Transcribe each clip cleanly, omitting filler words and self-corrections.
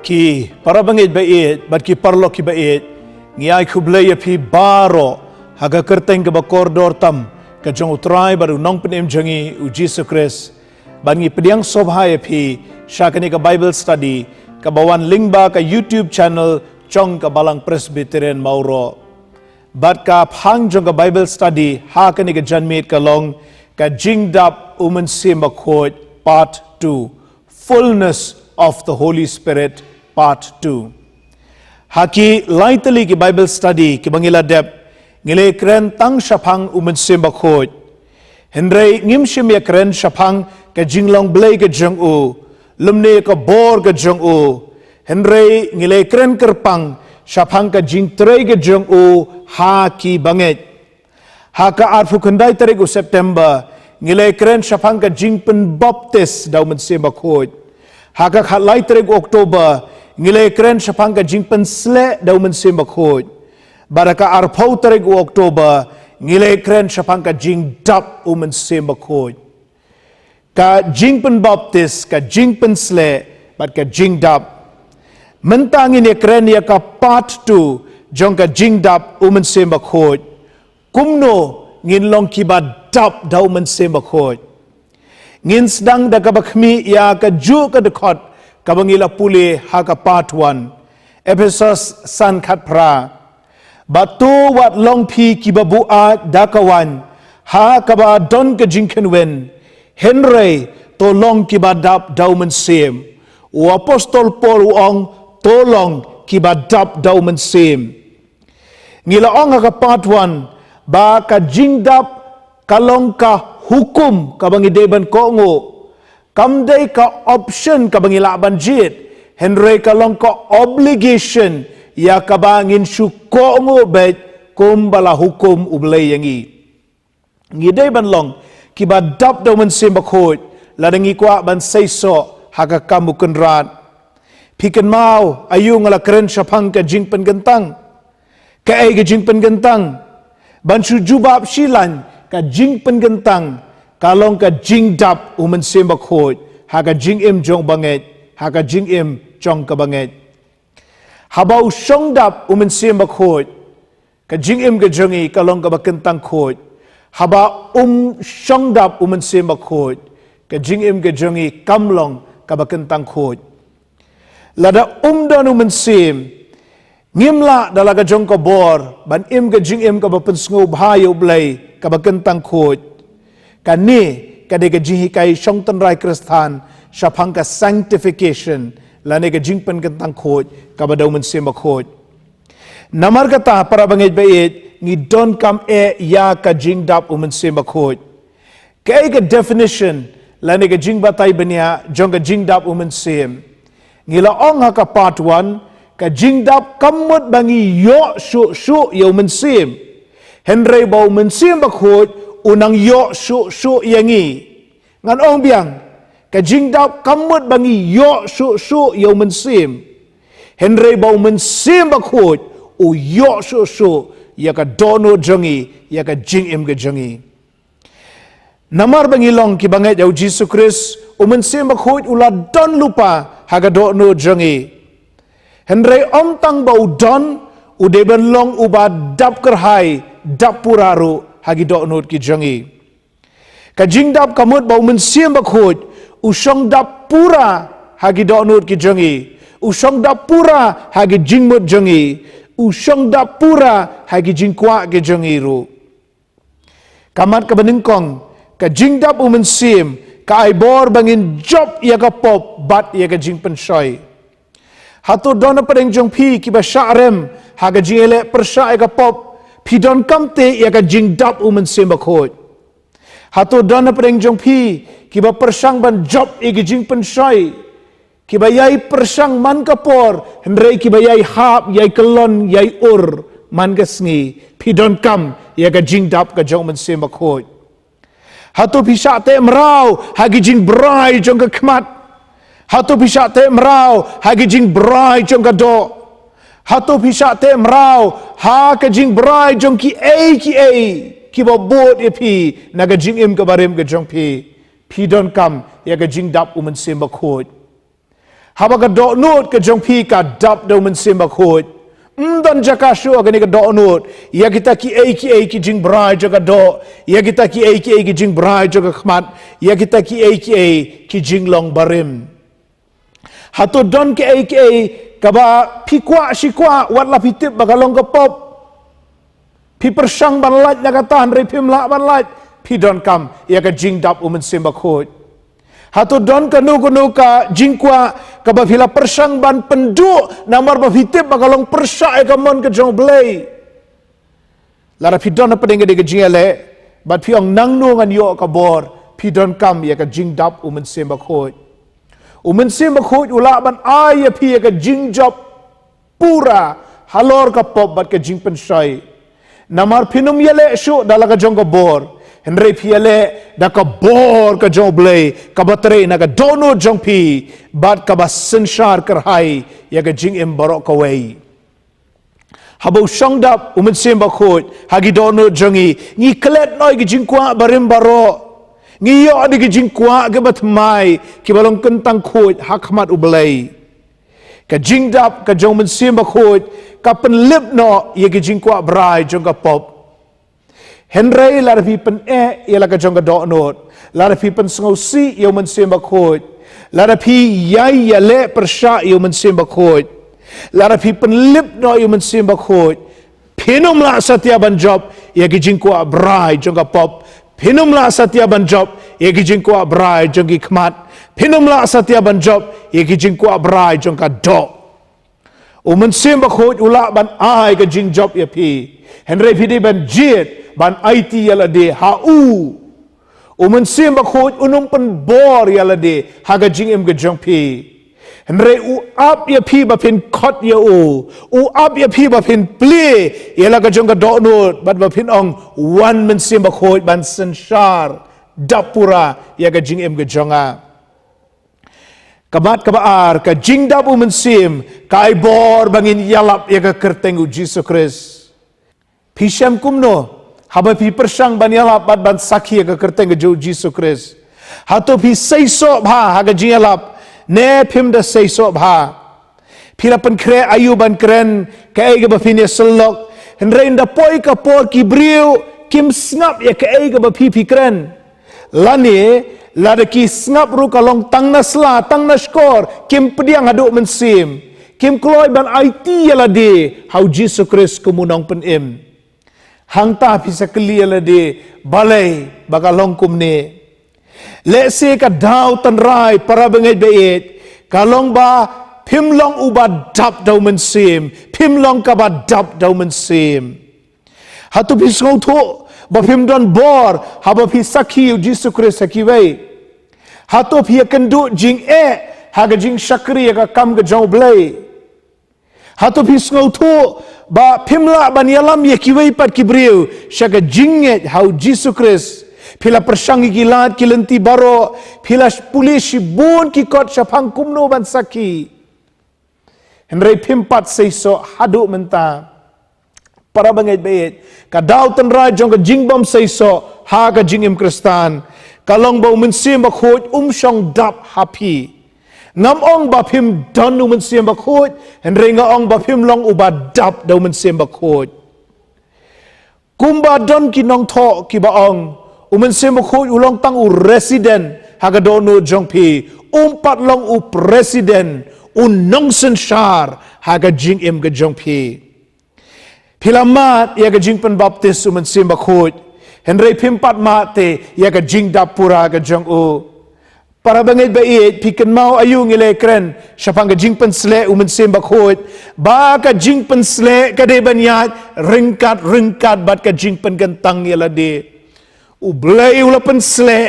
ki parabangit bait bat ki parlo ki bait ngiay kublay pi baro haga kerteng ke bakordor tam ka jong utray baru nong penem jangi u Jesus Christ ban ngi pediang sobhai pi syakani ka Bible study ka bawan lingba ka YouTube channel jong ka balang Presbyterian Mauro bat ka phang jong ka Bible study ha kani ka janmit ka long ka jingdap umen sim khot part 2 fullness of the Holy Spirit part 2 haki lightly ki Bible study ki bangila dep ngile kren tang shapang umen sim khot henrei ngim shim ya kren shapang ka jinglong blai ka jong u lumne ka bor ka jong u henrei ngile kren kerpang shapang ka jing trei ka jong u ha ki banget ha ka arfu kandai tarik u September ngile kren shapang ka jing pen baptist daw men sim khot ha ka khalai tarik October ngile kren shapang ka jing pen sle daw men sim khot baraka arpau tarik October ngile kren shapang ka jing dap umen sim khot ka jing pen baptist ka jing pen sle bat ka jing dap mentang ini kren ya ka part 2 jong ka jing dap umen sim khot kumno ngin long kiba dap daw men sim khot ngin sedang da ka bakhmi ya ka ju ka dekot ka bangila puli ha ka part 1 Ephesus san khat pra batu wat long pi kibabu a dakawan ha ka ba don ka jingken wen Henry to long kiba dap daw men sim u apostol Paul ong to long kiba dap daw men sim ngila ong ha ka part 1 ba ka jingdap kalong ka hukum ka bangideban ko ngo kamday ka option ka bangilaban jit Henry kalong ka obligation ya ka bangin syu ko ngo bet kumbala hukum ublay yangi ngideban long kiba dap daw man sim bakhot ladangi kwa ban sayso haka kamu kenrat piken mau ayu ngala keren syapang ka jingpen gentang ka ay ka jingpen gentang ban syu jubab silan ka jingpen gentang kalong ka jingdap umen sim bakhot haka jing im jong banget haka jing im jong ka banget habau songdap umen sim bakhot ka jing im ka jongi kalong ka bakentang khot haba songdap umen sim bakhot ka jing im ka jongi kamlong ka bakentang khot lada don umen sim ngimla dalaga jong ka bor ban im ka jing im ka bapensngu bhayo blai ka bakentang khot kani kade ka jihi kai shongtan rai kristan shapang ka sanctification lane ka jingpen kentang khot ka badaw men sim khot namar kata para bangit bait ngi don kam e ya ka jingdap umen sim khot kai ka definition lane ka jing batay bania jong ka jingdap umen sim ngila ong ha ka part 1 ka jingdap kamot bangi yo shu yo men sim henry baw men sim khot unang yo shu yangi ngan ong biang ka jingdap kamot bangi yo shu yo men sim henry baw men sim khot u yo shu ya ka dono jongi ya ka jing im ga jongi namar bangi long ki bangai jau Jesus Christ umen sim khot ula don lupa haga dono jongi henry om tang baw don u deben long uba dap kerhai dap puraru hagi dono ki jongi ka jingdap kamot baw men sim khot usong dap pura hagi dono ki jongi usong dap pura hagi jingmot jongi usong dap pura hagi jingkwa ke jongi ru kamat ka beningkong ka jingdap umen sim ka aibor bangin job ya ka pop bat ya ka jingpen shoy hatu dona padeng jong pi ki ba sharem haga jingele persha ya ka pop pi don kamte ya ka jingdap umen sim khot hatu dona padeng jong pi ki ba persang ban job ya ka jingpen shoy ki ba yai persang man kapor hendrei ki ba yai hap yai kelon yai ur man gasngi pi don kam ya ka jingdap ka jong men sim khot hatu pisha te mrau hagi jing brai jong ka khmat hatu pisha te mrau hagi jing brai jong ka do hatu pisha te mrau ha ka jing brai jong ki ki ba bot e pi naga jing im ka barem ka jong pi don kam ya ka jing dap umen sim khot haba ka do nut ka jong pi ka dap do men sim ba khut dan jaka shu ga ni ka do nut ya kita ki jing brai jaga do ya kita ki jing brai jaga khmat ya kita ki jing long barim hatu don ki kaba pi kwa shi kwa wat la pitip ba ka long ka pop pi persang ban laj na ka tan ri pim la ban laj pi don kam ya ka jing dap men sim ba khut hatu don ka nu ka jingkwa ka ba phila persang ban pendu namar ba hitip ba kalong persa e ka mon ka jong blai lara phi don pa ding de jingale bat phi ong nang nu ngan yo ka bor phi don kam ya ka jing dap umen sem ba khoi umen sem ba khoi ula ban ai ya phi ka jing job pura halor ka pop bat ka jing pen sai namar phinum yele shu dala ka jong ka bor Henry piale da ka bor ka jong blay ka batre na ka dono jong pi bat ka ba senshar kar hai ya ka jing em barok ka wei habo shang dap umen sem ba khot hagi dono jongi ngi klet noi ki jing kwa barim baro ngi yo adi ki jing kwa ka bat mai ki balong kentang khot hakmat ublay ka jing dap ka jong men sem ba khot ka pen lip no ya ki jing kwa brai jong ka pop Henry la pi pen ya la ka jong ka do not la pi pen sngo si yo men sem ba khot la pi yai ya le persha yo men sem ba khot la pi pen lip no yo men sem ba khot pinum la satya ban job ya ki jing kwa brai jong ka pop pinum la satya ban job ya ki jing kwa brai jong ki khmat pinum la satya ban job ya ki jing kwa brai jong ka do umen sem ba khot ula ban ai ka jing job ya pi Henry pi di ban jit ban IT yala de ha umen sim ba khoj unum pen bor yala de ha ga jing em ga jong pi Henry u up ya pi ba pin khot ya u up ya pi ba pin ple yala ga jong ga do no bat ba pin ong one men sim ba khoj ban sanshar dapura ya ga jing em ga jonga kabat kabar ka jing dap umen sim kai bor bangin yalap ya ga kerteng u Jesus Christ Pisham kumno haba pi persang ban yalap bat ban sakhi ka kerteng jo Jesus Christ hato pi seiso bha haga jialap ne phim da seiso bha phila pan kre ayu ban kren ka ega ba phine selok henrein da poi ka por ki briu kim snap ya ka ega ba phi kren lani lada ki snap ru ka long tang na sla tang na skor kim pediang adu men sim kim kloi ban IT yala de how Jesus Christ kumunong pen im hang ta pisa clear la de balai bagalong kumne le se ka daw tan rai para bengai beit kalong ba phim long uba dap daw men sim phim long ka ba dap daw men sim hatu pisong tho ba phim don bor haba phi sakhi Jesus Christ sakhi wei hatu phi kandu jing haga jing shakri ka kam ga jaw blai hatu pisong tho ba phimla banyalam ye kiwei pat kibriu shaga jinget how Jesus Christ phila persangi kilat kilenti baro phila pulis bun ki kot shapang kumno ban saki henry phimpat seiso hadu menta para bangai beit ka daw tan ra jong ka jingbom seiso ha ka jingim kristan kalong ba umen sim ba khoj shong dap happy ngam ong ba phim don nu men sim ba khoj henry nga ong ba phim long uba dap do men sim ba khoj kumba don ki nong tho ki ba ong umen sim ba khoj ulong tang u resident haga do no jong pi pat long u president nong sen shar haga jing em ga jong pi philamat ya ga jing pen baptist umen sim ba khoj henry phim pat ma te ya ga jing dap pura ga jong u para bangit bait pikan mau ayu ngile kren syapang ka jingpen sle umen sem bakhot ba ka jingpen sle ka de banyat ringkat bat ka jingpen gantang yala de u blai ula pen sle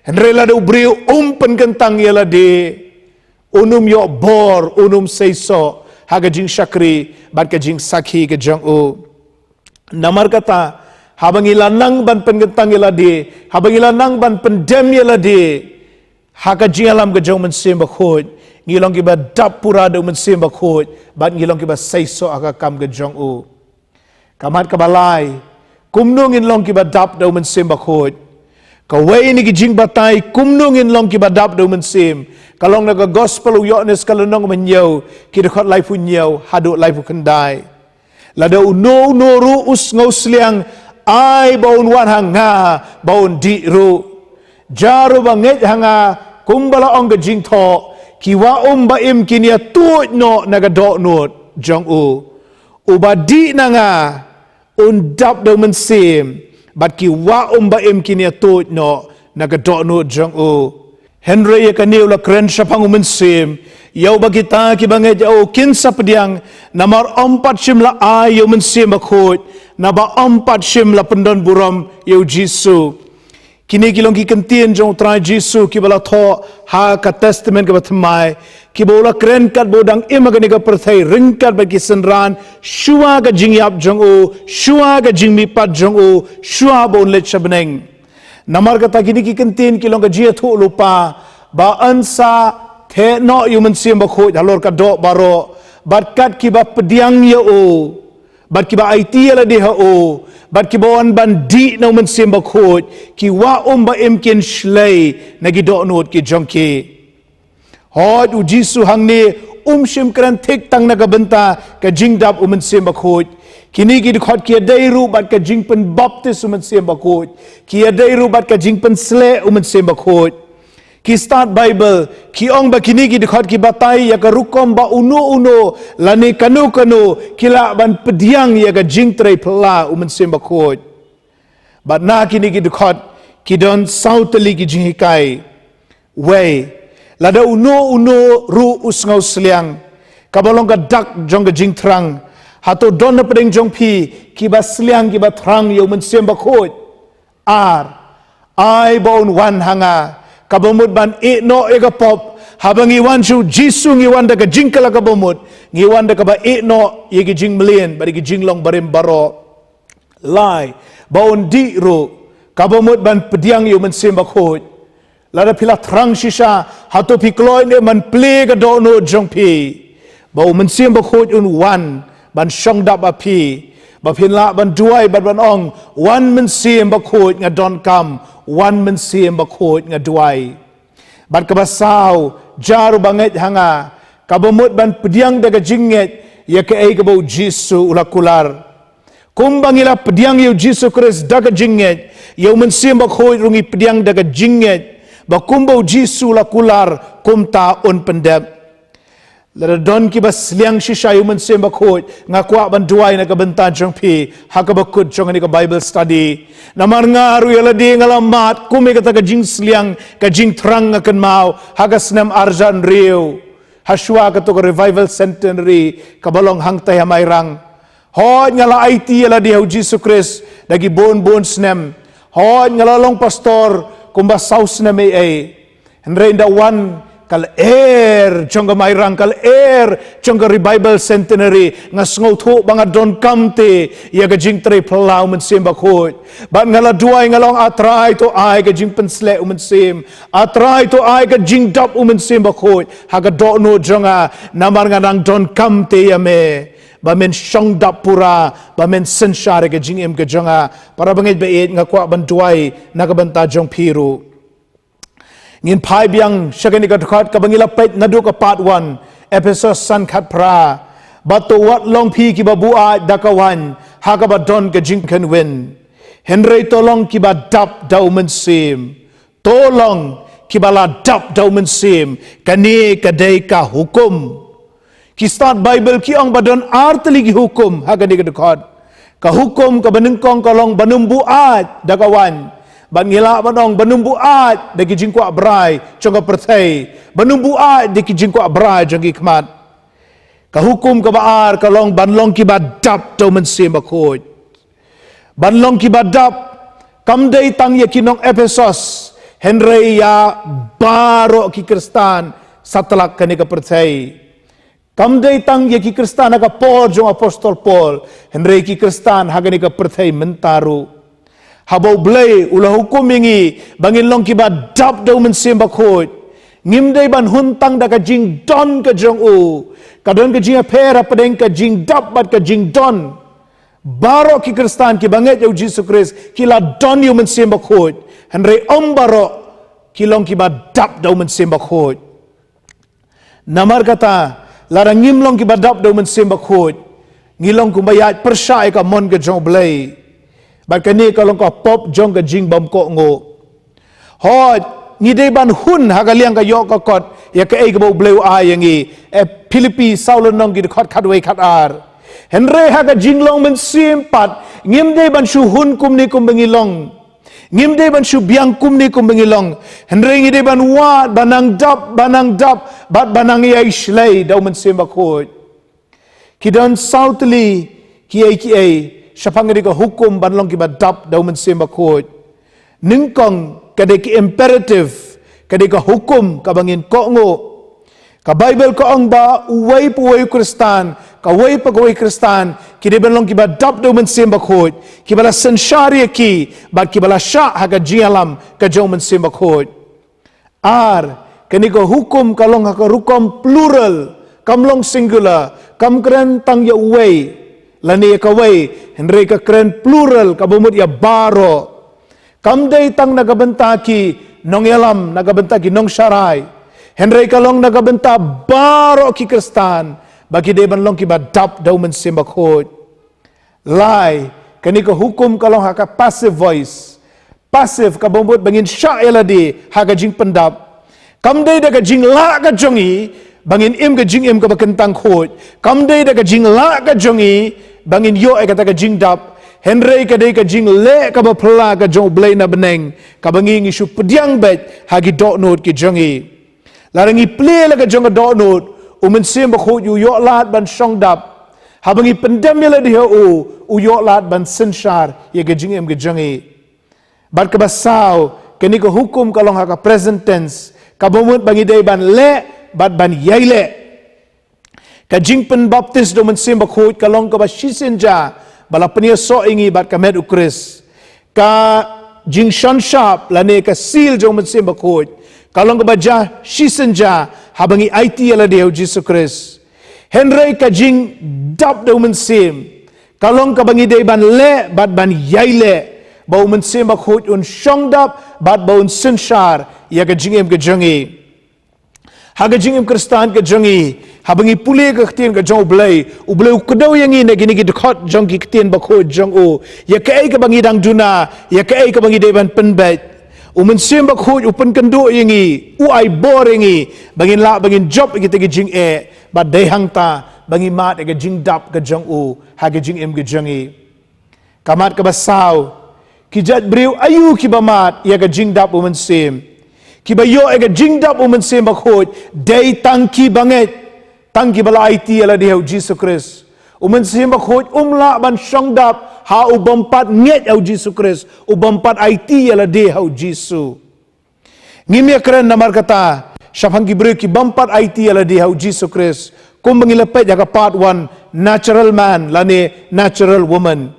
henre la de ubriu pen gantang yala de unum yo bor unum seiso haga jing shakri bat ka jing sakhi ka jang u namar kata habangila nang ban pen gantang yala de habangila nang ban pen dem yala de haka jialam ga jong men sim ba khoj ngilong ki ba dap pura do men sim ba khoj bat ngilong ki ba saiso aka kam ga jong u kamat ka balai kumnung in long ki ba dap do men sim ba khoj Kawai ni ki jing batai kumnungin long ki badap do men sim. Kalong naga gospel uyoknes kalonong menyau ki dekat lai pu nyau haduk lai pu kendai. Lada uno ru us ngau sliang ai baun wan hanga baun di ru. Jaru banget hanga kumbala ong gajing tho ki wa ba im kinia tuot no naga dok not jong u. Ubadi nanga undap do men sim. Bat ki wa ba im kinia tuot no naga dok not jong u. Henry ya kaniu la kren syapang men sim. Yau bagi ta ki banget au kinsa pediang namar 4 sim la ai men sim bakut naba 4 sim la pendon buram yau Jisu. Kini kilong ki kentien jong trai Jisu ki bala tho ha ka testament ka bathmai ki bola kren kat bodang imagani ka perthai ringkat bagi senran shua ka jingyap jong u shua ka jingmi pat jong u shua bon let shabneng namar kata kini ki kentien kilong ka jia thu lupa ba ansa the no human sim ba khoi halor ka do baro bat kat ki ba pediang ya o bat ki ba IT la de ha o bat ki bon bandi no men sim ba khoi ki wa ba imkin shlei nagi do not ki jongki hod u Jisu hang ni shim kran thik tang na ka benta ka jingdap men sim ba khoi kini ki khot ki dai ru bat ka jingpen baptis men sim ba khoi ki dai ru bat ka jingpen sle men sim ba khoi ki start Bible ki ong ba kini ki dikhot ki batai ya ka rukom ba uno lani kanu kila ban pediang ya ka jingtrei pla sim ba khot but na kini ki dikhot ki don sautali ki jingkai we lada uno ru usngau sliang kabalong ka dak jong ka jingtrang hato don na pedeng jong pi ki ba sliang ki ba thrang yo sim ba khot ar ai bon wan hanga kabomut ban no ega pop habang iwan su Jisu ngiwan da ka jingkala kabomut ngiwan da ka ba no yegi jing million bari gi jinglong barim baro lai baon di ro kabomut ban pediang yu men sim bakhot lada pila thrang shisha hato pi kloi ne man ple ga do no jong pi bau men sim bakhot un wan ban shong dap a pi ba phin la ban duai ban ong wan men sim bakhot nga don kam wan men sim bakhot nga duai ban ka basaw jaru banget hanga kabomut ban pediang daga jinget ya ke ai kabo Jisu ulakular kumbangila pediang yu Jisu Kristus daga jinget yu men sim bakhot rungi pediang daga jinget ba kumbo Jisu ulakular kumta on pendep lada don ki bas liang shisha yu men sim bakhot nga kwa ban duai na ka benta jong pi hakabakut jong ni ka Bible study namar ngaru yala di ngalamat kumi kata ka jing sliang ka jing trang akan mau hagasnam arjan riu haswa ka to revival centenary kabalong hangtay hamairang hod ngala IT yala di Jisu Kristus dagi bon snem hod ngala long pastor kumba saus na may ay henry da one kal jong mairang kal jong revival centenary nga sngoto banga don kamte ya ga jing tre plau men sim bakhot ban ngala duai ngalong atrai to ai ga jing pensle men sim atrai to ai ga jing dap men sim bakhot ha ga do no jonga namar nga nang don kamte ya me ba men shong dap pura ba men senshare ga jing em ga jonga para bangit ba nga kwa ban duai na ga banta jong piru ngin pai biang syakani ka dekat ka bangila pet nadu ka part 1 episode san khat pra bato wat long pi ki babua dakawan ha ka ba don ka jing kan win henry tolong ki ba dap dau men sim tolong ki bala dap dau men sim kani ka dei ka hukum ki start Bible ki ong ba don artli ki hukum ha ka di ka dekat ka hukum ka banengkong kalong banumbu at dakawan ban ngila banong banumbuat dagi jingkwa brai chonga perthai banumbuat dagi jingkwa brai jangi kmat ka hukum ka baar ka long banlong ki badap to men sim bakhot banlong ki badap kam dei tang ye kinong Ephesus henry ya baro ki Kristan satlak kani ka perthai kam dei tang ye ki Kristan ka Paul jong apostol Paul henry ki Kristan hagani ka perthai mentaru habau blay ulah hukum ingi bangin long kiba dap daw men sim bakhot ngimday ban huntang da ka jing don ka jong u kadon ka jing pera padeng ka jing dap bat ka jing don baro ki Kristan ki banget au Jesus Christ ki la don yu men sem bakhot henre baro ki long ki ba dap dau men sem bakhot namar kata lara ngim long ki ba dap dau men sem bakhot ngilong kumbayat persai ka mon ka jong blai ba kani ka long ka pop jong ka jing bam ko ngo hot ni de ban hun ha ka liang ka yo ka kot ya ka ei ka bo bleu a yang i Philippi saulon nong ki khot khat wei khat ar henre ha ka jing long men sim pat ngim de ban shu hun kum ni kum bengilong ngim de ban shu biang kum ni kum bengilong henre ngi de ban wa banang dap bat banang ya islay daw men sim bakhot Kidan sautli ki syapangri ka hukum banlong ki badap daw men sem bakhot ningkong kade ki imperative kade ka hukum ka bangin ko ngo ka Bible ko ang ba uway puway Kristan ka way pagway Kristan kide banlong ki badap daw men sem bakhot ki bala sanshari ki bad ki bala sha haga jialam ka daw men sem bakhot ar kani ka hukum kalong ha ka rukom plural kamlong singular kam keren tang ya way lani ka way henry ka keren plural ka bumut ya baro kam day tang nagabenta ki nong yalam nagabenta ki nong sharai henry ka long nagabenta baro ki Kristan bagi de ban long ki badap daw men sem bakhot lai kani ka hukum kalong ha ka passive voice passive ka bumut bangin sha eladi ha ka jing pendap kam day da ka jing la ka jongi bangin im ka jing im ka bakentang khot kam dei da ka jing la ka jongi bangin yo ai ka ta ka jing dap henry ka dei ka jing le ka ba phla ka jong blai na beneng ka bangi ngi shu pdiang bet hagi do not ki jongi larangi ple la ka jong do not umen sem ba khot yu yo lat ban shong dap ha bangi pendam la di u yo lat ban senshar ye ka jing im ka jongi bar ka basaw kani ka hukum ka long ha ka present tense ka bomut bangi dei ban le bat ban yaile ka jingpen baptis do men sem bakhot ka long ka ba shisenja bala penia so ingi bat ka med ukris ka jing shan sharp lane ka seal do men sem bakhot ka long ka ba ja shisenja habangi it ala de Jesus Christ henry ka jing dap do men sem ka long ka bangi de ban le bat ban yaile ba men sem bakhot un shong dap bat ba un senshar ya ka jing em ka jangi haga jingim Kristan ka jongi habangi pule ka ktien ka jong blai u blai u kdaw yangi na gini ki khot jong ki ktien ba kho jong u ya ka ai ka bangi dang duna ya ka ai ka bangi de ban penbet u men sem ba kho u pen kando yangi u ai boringi bangin la bangin job ki te ki jing e ba de hang ta bangi mat ka jing dap ka jong u haga jingim ka jongi kamat ka basaw ki jat briu ayu ki bamat ya ka jing dap u men sem ki ba yo ega jingdap umen sem bakhot day tangki banget tangki bala IT ala deu Jesus Christ umen sem bakhot umla ban shongdap ha ubampat nget au Jesus Christ ubampat IT ala deu Jesus ngimya keren namar kata syafang gibre ki bampat IT ala deu Jesus Christ kum mangilapet jaga part 1 natural man lane natural woman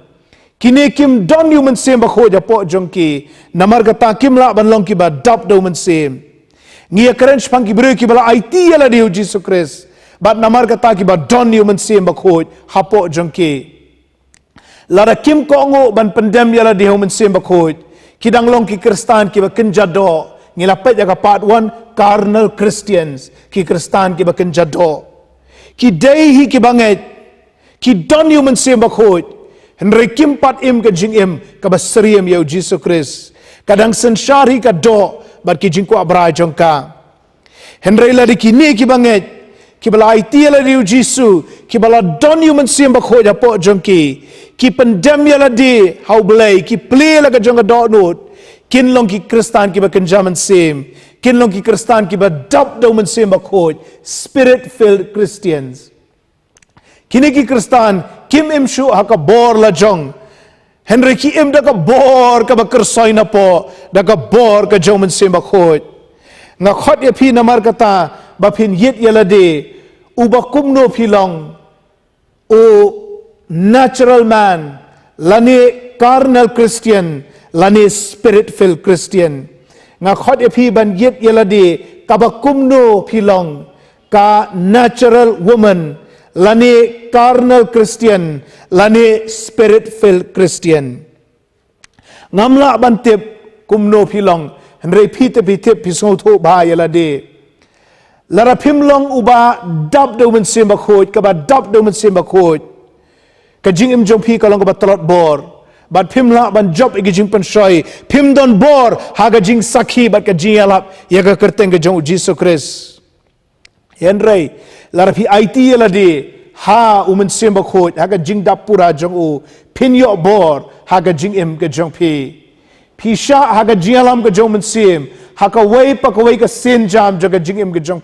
kini kim don yu men sem bakho ja po jongki namar kata kim la ban long ki ba dap do men sem ngia keren spang ki bre ki bala IT ala de Jesus Christ bat namar kata ki ba don yu men sem bakho ha po jongki lara kim ko ngo ban pendem yala de men sem bakho kidang long ki Kristan ki ba kenjado ngila pet ja part 1 carnal Christians ki Kristan ki ba kenjado ki dei hi ki banget ki don yu men sem bakho henry kim pat im ka jing im ka basriem yau Jesus Christ kadang senshari ka do bar ki jing ko abrai jongka henry la ki ni ki banget ki bala IT la di Jesus ki bala don human sim ba kho ja po jongki ki pendem ya la di how blay ki ple la ka jong do not kin long ki Kristan ki ba kenjaman sim kin long ki Kristan ki ba dap do man sim ba kho spirit filled Christians kini ki Kristan kim im shu ha ka bor la jong henry ki im da ka bor ka ba kersoy na po da ka bor ka jong men sem ba khot nga khot ya phi namar kata ba phin yit yala de u ba kumno phi long o natural man lani carnal Christian lani spirit filled Christian nga khot ya phi ban yit yala de ka ba kumno phi long ka natural woman lani carnal Christian, lani spirit-filled Christian. Ngamla bantip kumno pilong, henry pite pisong to ba yalade. Lara pimlong uba dab do men simba khoj, kaba dab do men simba khoj. Ka jing im jong pi kalong kaba talot bor. Bat pimla ban job igi jing pensoi, pim don bor haga jing sakhi bat ka jing alap yaga kerteng ke jong Jesus Christ. Henry lara pi IT yalade. Ha umen simba khoj haga jing dap pura jong u pin yo bor haga jing im ke jong pi sha haga jing alam ke jong men sim haka wei pa ka wei ka sin jam jaga jing im ke jong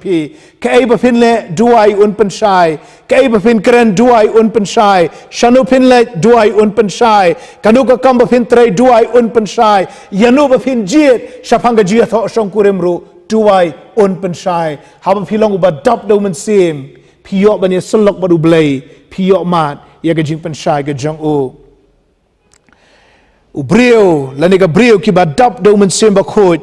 ka ei ba pin le duai un pen shai ka ei ba pin kren duai un pen shai shanu pin le duai un pen shai kanu ka kam ba pin trei duai un pen shai yanu ba pin jiet shapanga jiet tho shong kurem ru duai un pen shai ha ba pilong ba dap do men sim Piyok bani selok badu blay, piyok mat, ya ke jing pensai ke jong u. Ubriu, lani ka briu ki ba dap do men sim ba khoj,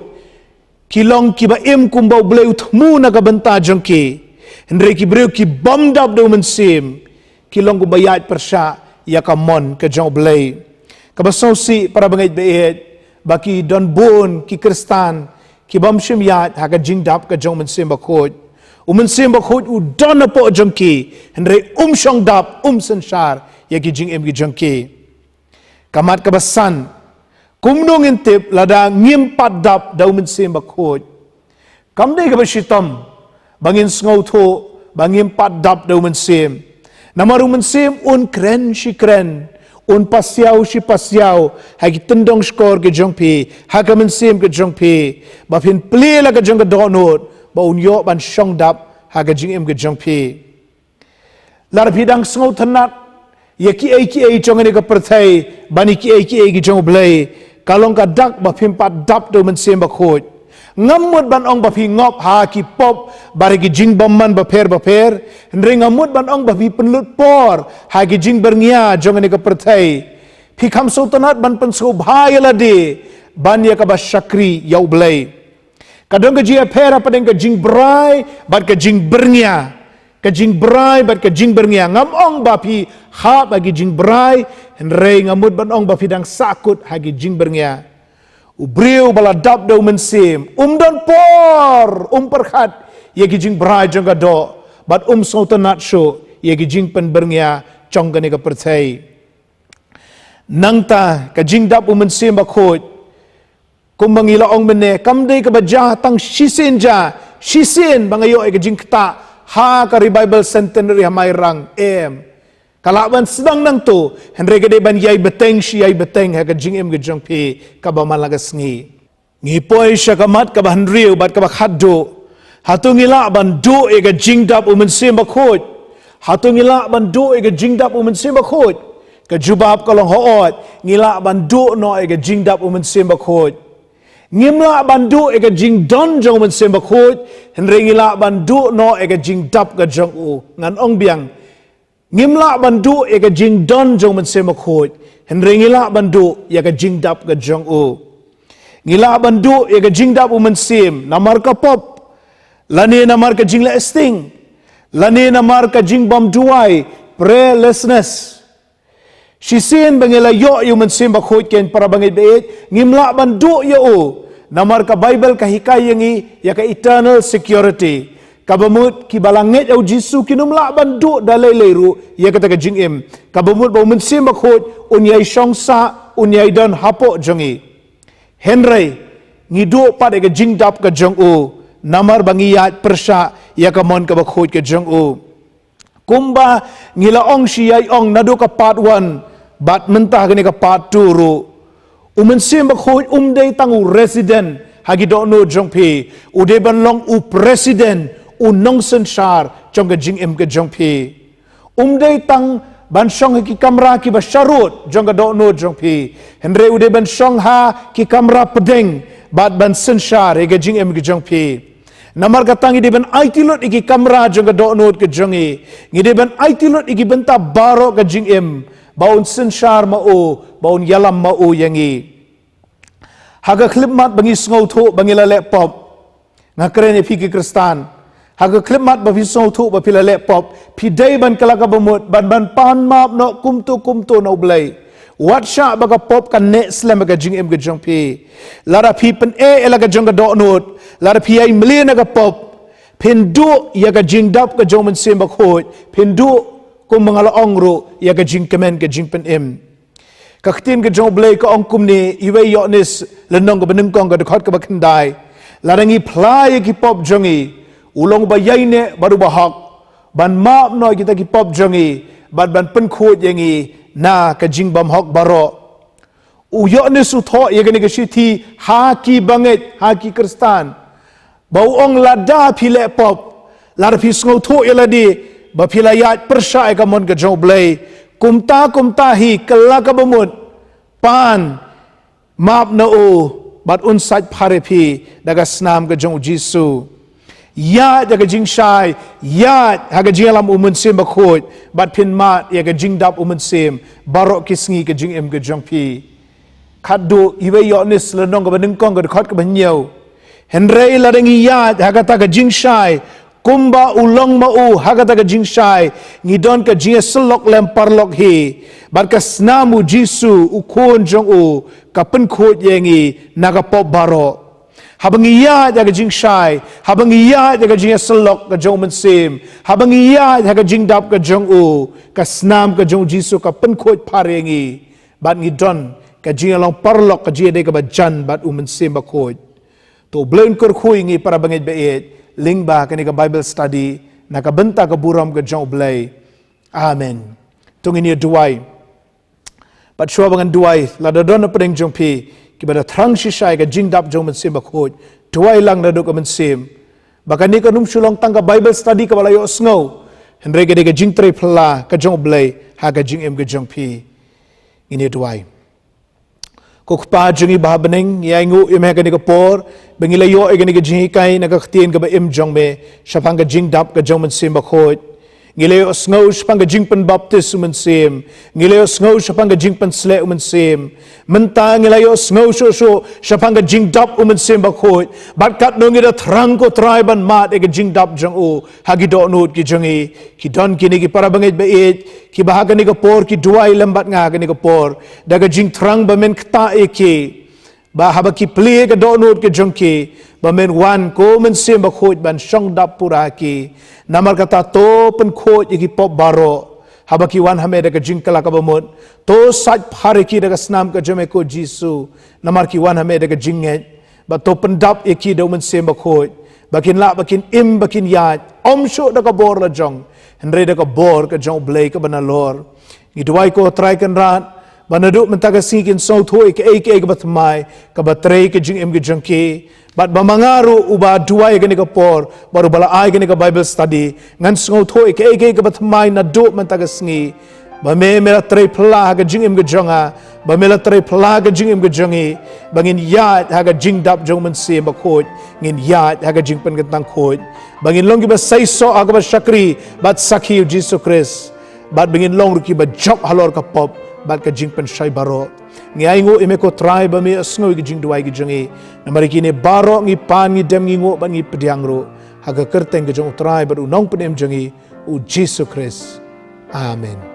kilong ki ba im kumbau blay utmu na ka benta jong ki, henry ki briu ki bom dap do men sim, kilong ku bayat persya, ya ka mon ke jong blay. Kabasong si para bangait beet, baki don bon ki kristan, ki bom sim yat, haka jing dap ke jong men sim ba khoj. Umen sim ba khoj u don po jongki henry shong dap senshar ya ki jing em ki jongki kamat kabasan kumnong intip lada ngim pat dap da umen sim ba khoj kamdei ka bashitam bangin sngo tho bangim pat dap da umen sim namaru men sim un kren shi kren un pasiao shi pasiao hagi tendong skor ke jongpi hakamen sim ke jongpi ba phin ple la ka jong ka donot ba unyo ban shong dap haga jing em ke jong pi lar pidang sngo thanat ye ki ai chong ne ka perthai bani ki ai ki jong blai kalong ka dak ba phim pat dap do men sem ba khoj ngamut ban ong ba phi ngop ha ki pop bare ki jing bom man ba pher ndre ngamut ban ong ba phi penlut por ha ki jing bernia jong ne ka perthai phi kham so tanat ban pan so bhai la de ban ye ka ba shakri yau blai kadang ka jia pera padeng ka jing brai bat ka jing bernia ka jing brai bat ka jing bernia ngam ong ba phi ha bagi jing brai henrei ngamut ban ong ba phi dang sakut hagi jing bernia ubriu bala dap do men sim don por perkhat ye ki jing brai jong ka do bat sautanat sho ye ki jing pen bernia chong ka ne ka perthai nangta ka jing dap men sim ba khoj kung mangila ong mene kamdei ka baja tang shisin bangayo ay kajing kta ha ka revival centenary hamay rang kalaban sedang nang to henry kade ban yai beteng ha kajing kajong pi ka ba malagas ngi poy siya kamat ka ba henry bat ka ba khaddo hatung ila ban do ay kajing dap umen sim ba khoj hatung ila ban do ay kajing dap umen sim ba khoj ka jubab kalong hoot ngila ban do no ay kajing dap umen sim ba khoj ngimla bandu ega jing don jong men sem bakhoj henry ngila bandu no ega jing dap ga jong u ngan ong biang ngimla bandu ega jing don jong men sem bakhoj henry ngila bandu ega jing dap ga jong u ngila bandu ega jing dap men sem namar ka pop lani namar ka jing la sting lani namar ka jing bom duai prayerlessness Shisin bangila yo men sim bakhoj ken para bangit beet ngimla bandu yo namar ka Bible ka hikay yangi ya ka eternal security kabamut ki balangit au Jisu kinumla bandu dalay leru ya ka taga jingim kabamut ba men sim bakhoj unyai shongsa unyai don hapo jongi Henry ngidu pa de jing dap ka jong u namar bangiyat persha ya ka mon ka bakhoj ka jong u kumba ngila ong shiyai ong nadu ka part 1 bat mentah kini ka part 2 ru umen sim bakhoj dei tangu resident hagi do no jong pi ude ban long u president nong senshar jong ka jing ka jong pi dei tang ban shong ki kamera ki basharut jong ka do no jong pi henry ude ban shong ha ki kamera pedeng bat ban senshar ka jing ka jong pi namar katang ide ban IT lot iki kamera jong ka do no ka jong ngide ban IT lot iki benta baro ka jing baun senshar baun yalam yangi haga klip mat bangi sngo tho bangi la laptop ngakren e piki kristan haga klimat ba pi so thu ba pi la le pop pi dei ban kala ka bamut ban pan map no kumtu no blai wat sha ba ka pop kan ne slam ka jing em ka jong pi lara pi pen ela ka jong ka do not lara pi ai million ka pop pindu ya ka jing dap ka jong man sim ba khoi pindu kum mangala ongro ya ka jing kemen ka jing pen em kaktin ka jong blai ka ong kum ni iwe yonis lenong ka benung kong ka dekhot ka ba khandai larangi plai ki pop jongi ulong ba yai ne baru ba hak ban map noi kita ki pop jongi ban pen khut yangi na ka jing bam hok baro u yonis u tho ye ka ni ka shi thi ha ki banget ha ki kristan bau ong lada phile pop lar phi sngo tho yeladi ba phila ya persha ka mon ka jong blai kumta hi kala ka bamut pan map na o bat un saj phare phi daga snam ka jong jisu ya daga jing shai ya haga jingalam umun sim ba khoi bat phin ma ya ga jing dap umun sim baro kisngi ka jing em ka jong phi khadu iwe yonis lenong ka banung kong ka khot ka banyo henrei la dengi ya haga ta ka jing shai kumba ulong ma u haga ta ka jing shai ngidon ka jing slok lem parlok hi bat ka snamu jisu u khon jong u ka pen khot yengi naga pop baro habangiya jaga jing shai habangiya jaga jing slok ka jong man sim habangiya jaga jing dap ka jong u ka snam ka jong jisu ka pen khot pharengi bat ngidon ka jing long parlok ka jing de ka ba jan bat uman sim ba khot to blain kor khui ngi para banget be et ling ba ka ni ka bible study na ka benta ka buram ka jong blai amen tungini duai pat shwa bangan duai la da don pring jong pi ki bada thrang shi shai ka jing dap jong man sim ba khoj duai lang na do ka man sim bakani ka num shulong tang ka bible study ka balayo sngo henre ka de ka jing tre phla ka jong blai ha ka jing em ka jong pi ini duai ko khpa jungi ba baning yai ngu im ha ka ni ka por bengila yo e ka ni ka jing kai na ka htien ka ba im jong me shapang ka jing dap ka jong man sim ba khoj ngileo sngo shpanga jingpan baptis uman sim ngileo sngo shpanga jingpan sle uman sim menta ngileo sngo sho shpanga jingdap uman sim bakhoi bat kat no ngira thrang ko traiban mat ega jingdap jang u hagi do nut ki jangi ki don kini ki para banget be et ki bahaga ni ko por ki duai lambat nga ga ni ko por daga jing thrang ba men kta e ki ba haba ki pli ga do nut ki jangki ba men wan ko men sim bakhoi ban shong dap pura ki namar kata to pen khoj ki pop baro habaki wan hame daga jingkala ka bamut to saj phare ki daga snam ka jame ko jisu namar ki wan hame daga jinget ba to pen dap ki do men sem ba khoj bakin la bakin im bakin ya om sho daga bor la jong henre daga bor ka jong blai ka banalor ni duai ko try kan rat banadu mentaga sikin so thoi ke ka batmai ka batrei ke jing em ke jangki bat bamangaru uba duai gani ka por baru bala ai gani ka bible study ngan sngo thoi ke ka batmai na do mentaga singi ba me mera trei phla ga jing em ga jonga ba mela trei phla ga jing em ga jongi bangin ya ha ga jing dap jong man se ba khoj ngin ya ha ga jing pen ga tang khoj bangin long ki ba sai so aga ba shakri bat sakhi jesus christ bat bangin long ru ki ba jok halor ka pop bat ka jing pen shai baro ngai ngo ime ko try ba me sngo gi jing duai gi jongi namari ki ne baro ngi pan ngi dem ngi ngo ba ngi pediang ro ha ga kerteng ga jong try ba u nong pen em jongi u jesus christ amen